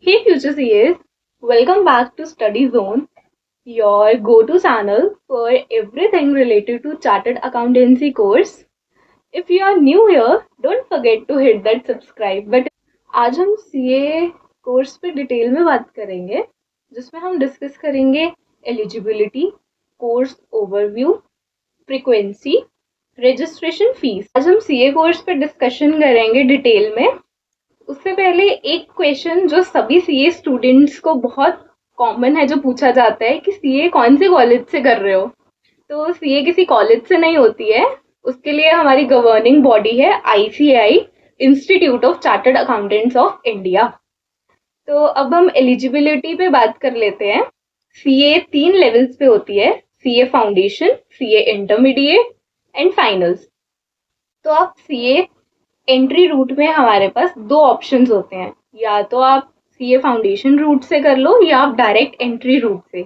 Hey future CAs, welcome back to Study Zone, your go-to channel for everything related to Chartered Accountancy course. If you are new here, don't forget to hit that subscribe button. आज हम CA course पे detail में बात करेंगे, जिसमें हम discuss करेंगे eligibility, course overview, frequency, registration fees. आज हम CA कोर्स पे डिस्कशन करेंगे डिटेल में। उससे पहले एक क्वेश्चन जो सभी सीए स्टूडेंट्स को बहुत कॉमन है, जो पूछा जाता है कि सीए कौन से कॉलेज से कर रहे हो। तो सीए किसी कॉलेज से नहीं होती है, उसके लिए हमारी गवर्निंग बॉडी है ICAI, institute of chartered accountants of India. तो अब हम एलिजिबिलिटी पे बात कर लेते हैं। सीए 3 लेवल्स पे होती है, CA foundation, CA intermediate and finals. तो आप सीए एंट्री रूट में हमारे पास दो ऑप्शंस होते हैं, या तो आप सीए फाउंडेशन रूट से कर लो या आप डायरेक्ट एंट्री रूट से।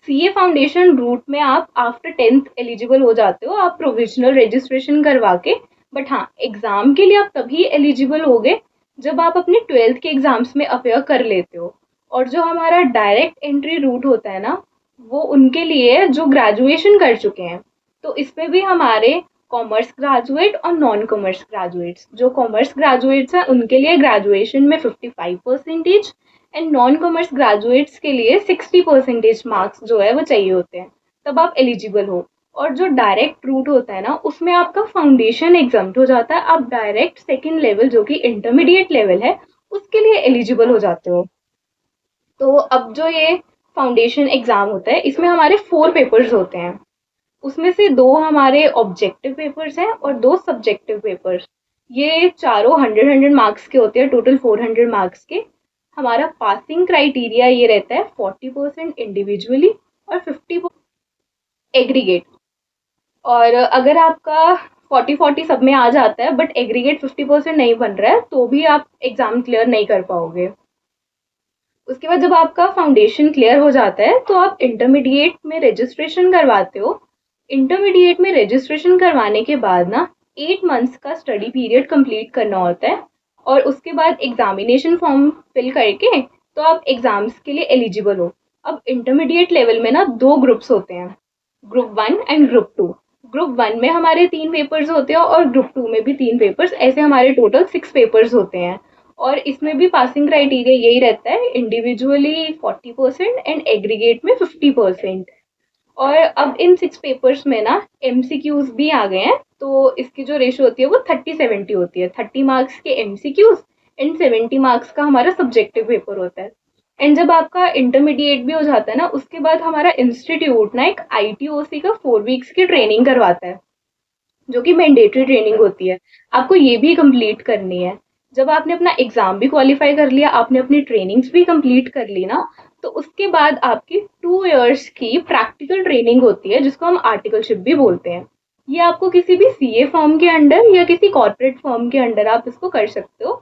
सीए फाउंडेशन रूट में आप आफ्टर 10th एलिजिबल हो जाते हो, आप प्रोविजनल रजिस्ट्रेशन करवा के। बट हाँ, एग्जाम के लिए आप तभी एलिजिबल होगे जब आप अपने 12th के एग्जाम्स में अपेयर कर लेते हो। और जो हमारा डायरेक्ट एंट्री रूट होता है ना, वो उनके लिए जो ग्रेजुएशन कर चुके हैं। तो इसमें भी हमारे कॉमर्स ग्रेजुएट और नॉन कॉमर्स ग्रेजुएट्स, जो कॉमर्स ग्रेजुएट्स हैं उनके लिए ग्रेजुएशन में 55% एंड नॉन कॉमर्स ग्रेजुएट्स के लिए 60% मार्क्स जो है वो चाहिए होते हैं, तब आप एलिजिबल हो। और जो डायरेक्ट रूट होता है ना, उसमें आपका फाउंडेशन एग्जाम्प्ट हो जाता है, आप डायरेक्ट सेकेंड लेवल जो कि इंटरमीडिएट लेवल है उसके लिए एलिजिबल हो जाते हो। तो अब जो ये फाउंडेशन एग्जाम होता है, इसमें हमारे 4 पेपर्स होते हैं। उसमें से 2 हमारे ऑब्जेक्टिव पेपर्स हैं और 2 सब्जेक्टिव पेपर्स। ये चारों 100 मार्क्स के होते हैं, टोटल 400 मार्क्स के। हमारा पासिंग क्राइटेरिया ये रहता है 40% इंडिविजुअली और 50% एग्रीगेट। और अगर आपका 40-40 सब में आ जाता है बट एग्रीगेट 50% नहीं बन रहा है, तो भी आप एग्जाम क्लियर नहीं कर पाओगे। उसके बाद जब आपका फाउंडेशन क्लियर हो जाता है तो आप इंटरमीडिएट में रजिस्ट्रेशन करवाते हो। इंटरमीडिएट में रजिस्ट्रेशन करवाने के बाद ना 8 मंथ्स का स्टडी पीरियड कंप्लीट करना होता है, और उसके बाद एग्जामिनेशन फॉर्म फिल करके तो आप एग्जाम्स के लिए एलिजिबल हो। अब इंटरमीडिएट लेवल में ना 2 ग्रुप्स होते हैं, ग्रुप 1 एंड ग्रुप 2। ग्रुप 1 में हमारे 3 पेपर्स होते हैं और ग्रुप 2 में भी 3 पेपर्स, ऐसे हमारे टोटल 6 पेपर्स होते हैं। और इसमें भी पासिंग क्राइटेरिया यही रहता है, इंडिविजुअली 40% एंड एग्रीगेट में 50%। और अब इन 6 पेपर्स में ना एमसीक्यूज भी आ गए हैं, तो इसकी जो रेशो होती है वो 30-70 होती है। 30 मार्क्स के एमसीक्यूज एंड 70 मार्क्स का हमारा सब्जेक्टिव पेपर होता है। एंड जब आपका इंटरमीडिएट भी हो जाता है ना, उसके बाद हमारा इंस्टीट्यूट ना एक आईटीओसी का 4 वीक्स की ट्रेनिंग करवाता है, जो कि मैंडेटरी ट्रेनिंग होती है। आपको ये भी कंप्लीट करनी है। जब आपने अपना एग्जाम भी क्वालिफाई कर लिया, आपने अपनी ट्रेनिंग्स भी कंप्लीट कर ली ना, तो उसके बाद आपकी 2 इयर्स की प्रैक्टिकल ट्रेनिंग होती है, जिसको हम आर्टिकलशिप भी बोलते हैं। ये आपको किसी भी सीए फर्म के अंडर या किसी कॉर्पोरेट फर्म के अंडर आप इसको कर सकते हो।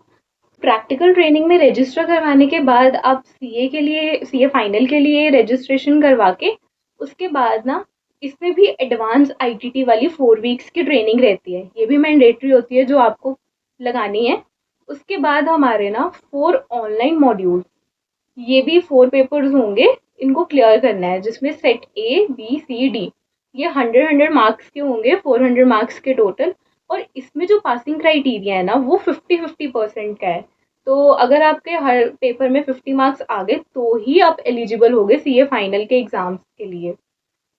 प्रैक्टिकल ट्रेनिंग में रजिस्टर करवाने के बाद आप सीए के लिए, सीए फाइनल के लिए रजिस्ट्रेशन करवा के, उसके बाद ना इसमें भी एडवांस आईटीटी वाली 4 वीक्स की ट्रेनिंग रहती है, ये भी मैंडेटरी होती है जो आपको लगानी है। उसके बाद हमारे ना 4 ऑनलाइन मॉड्यूल, ये भी 4 पेपर्स होंगे, इनको क्लियर करना है, जिसमें set A B C D, ये 100 मार्क्स के होंगे, 400 मार्क्स के टोटल। और इसमें जो पासिंग क्राइटेरिया है ना, वो 50-50% का है। तो अगर आपके हर पेपर में 50 मार्क्स आ गए तो ही आप एलिजिबल होगे सीए फाइनल के एग्जाम्स के लिए।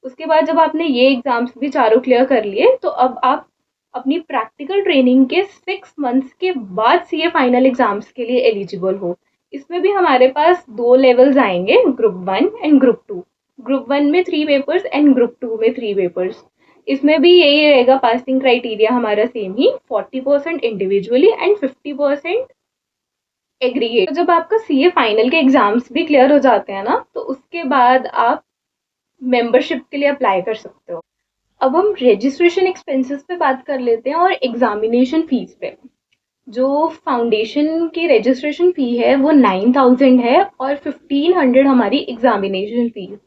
उसके बाद जब आपने ये एग्जाम्स भी चारों क्लियर कर लिए, तो अब आप अपनी प्रैक्टिकल ट्रेनिंग के 6 मंथ्स के बाद सीए फाइनल एग्जाम्स के लिए एलिजिबल हो। इसमें भी हमारे पास 2 लेवल्स आएंगे, ग्रुप 1 एंड ग्रुप 2। ग्रुप 1 में 3 पेपर्स एंड ग्रुप 2 में 3 पेपर्स। इसमें भी यही रहेगा पासिंग क्राइटेरिया हमारा same he, 40% individually and 50% aggregate. तो जब आपका सीए फाइनल के एग्जाम्स भी क्लियर हो जाते हैं ना, तो उसके बाद आप मेंबरशिप के लिए अप्लाई कर सकते हो। अब हम रजिस्ट्रेशन एक्सपेंसेस पे बात कर लेते हैं और एग्जामिनेशन फीस पे। जो फाउंडेशन की रजिस्ट्रेशन फ़ी है वो 9000 है और 1500 हमारी एग्जामिनेशन फ़ीस।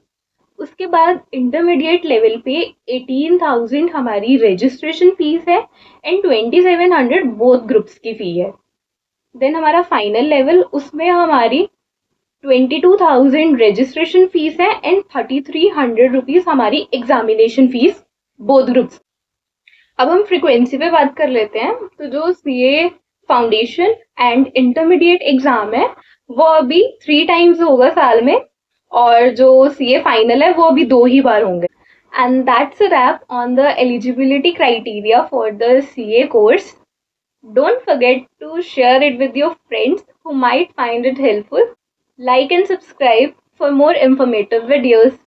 उसके बाद इंटरमीडिएट लेवल पे 18000 हमारी रजिस्ट्रेशन फीस है एंड 2700 बोथ ग्रुप्स की फ़ी है। देन हमारा फाइनल लेवल, उसमें हमारी 22,000 रजिस्ट्रेशन फीस है एंड 3,300 रुपीज हमारी एग्जामिनेशन फीस, बोथ ग्रुप्स। अब हम फ्रीक्वेंसी पे बात कर लेते हैं। तो जो CA foundation and intermediate exam है वो अभी 3 टाइम्स होगा साल में, और जो सीए फाइनल है वो अभी 2 ही बार होंगे। And that's a wrap on the eligibility criteria for the CA course. Don't forget to share it with your friends who might find it helpful. Like and subscribe for more informative videos.